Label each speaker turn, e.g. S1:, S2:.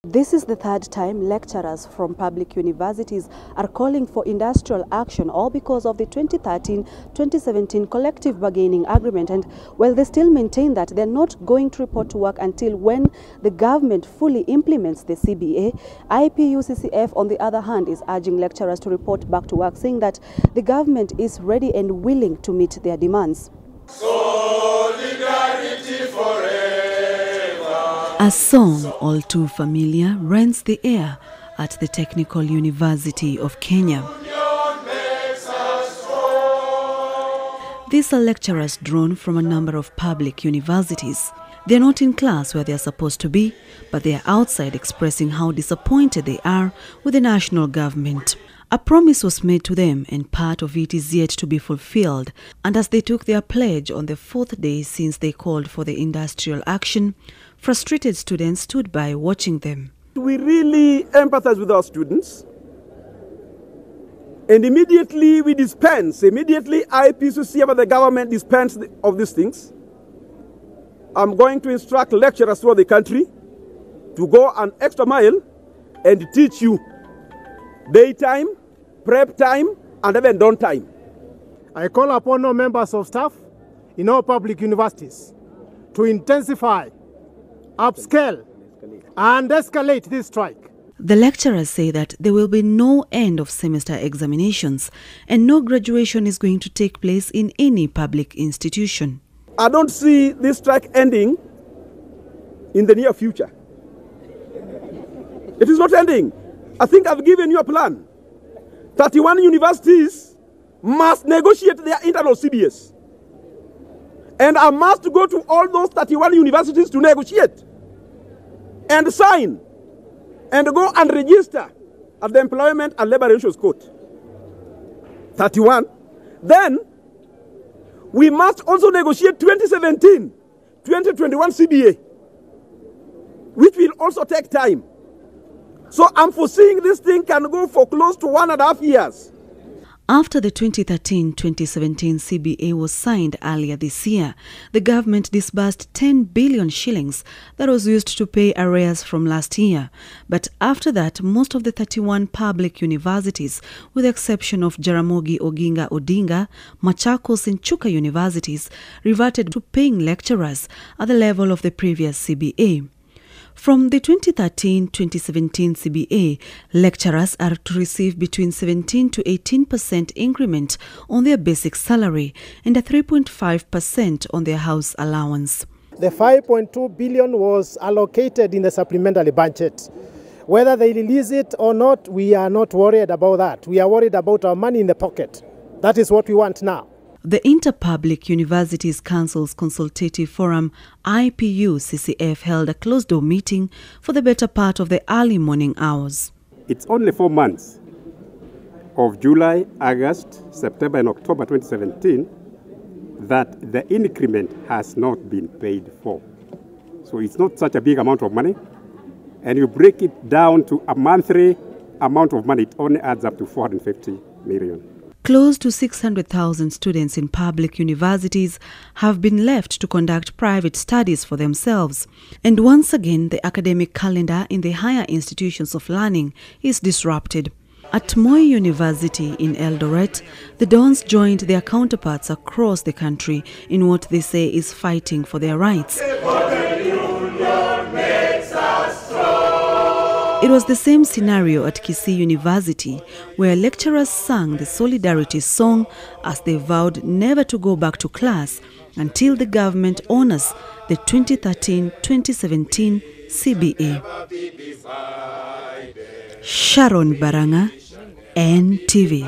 S1: This is the third time lecturers from public universities are calling for industrial action, all because of the 2013-2017 collective bargaining agreement. And while they still maintain that they're not going to report to work until when the government fully implements the CBA, IPU-CCF, on the other hand, is urging lecturers to report back to work, saying that the government is ready and willing to meet their demands.
S2: Solidarity forever.
S1: A song all too familiar rents the air at the Technical University of Kenya. These are lecturers drawn from a number of public universities. They're not in class where they're supposed to be, but they are outside expressing how disappointed they are with the national government. A promise was made to them, and part of it is yet to be fulfilled. And as they took their pledge on the fourth day since they called for the industrial action, frustrated students stood by watching them.
S3: We really empathize with our students, and immediately we dispense. Immediately IPU-CCF, the government, dispense of these things. I'm going to instruct lecturers throughout the country to go an extra mile and teach you daytime, prep time, and even dawn time.
S4: I call upon all members of staff in all public universities to intensify, upscale, and escalate this strike.
S1: The lecturers say that there will be no end of semester examinations and no graduation is going to take place in any public institution.
S3: I don't see this strike ending in the near future. It is not ending. I think I've given you a plan. 31 universities must negotiate their internal CBAs. And I must go to all those 31 universities to negotiate and sign and go and register at the Employment and Labor Relations Court. 31. Then we must also negotiate 2017-2021 CBA, which will also take time. So I'm foreseeing this thing can go for close to 1.5 years.
S1: After the 2013-2017 CBA was signed earlier this year, the government disbursed 10 billion shillings that was used to pay arrears from last year. But after that, most of the 31 public universities, with the exception of Jaramogi Oginga Odinga, Machakos and Chuka universities, reverted to paying lecturers at the level of the previous CBA. From the 2013-2017 CBA, lecturers are to receive between 17 to 18% increment on their basic salary and a 3.5% on their house allowance.
S4: The 5.2 billion was allocated in the supplementary budget. Whether they release it or not, we are not worried about that. We are worried about our money in the pocket. That is what we want now.
S1: The Interpublic Universities Council's Consultative Forum, IPU-CCF, held a closed-door meeting for the better part of the early morning hours.
S5: It's only 4 months of July, August, September and October 2017 that the increment has not been paid for. So it's not such a big amount of money. And you break it down to a monthly amount of money, it only adds up to 450 million.
S1: Close to 600,000 students in public universities have been left to conduct private studies for themselves. And once again, the academic calendar in the higher institutions of learning is disrupted. At Moi University in Eldoret, the Dons joined their counterparts across the country in what they say is fighting for their rights. It was the same scenario at Kisii University, where lecturers sang the Solidarity song as they vowed never to go back to class until the government honors the 2013-2017 CBA. Sharon Baranga, NTV.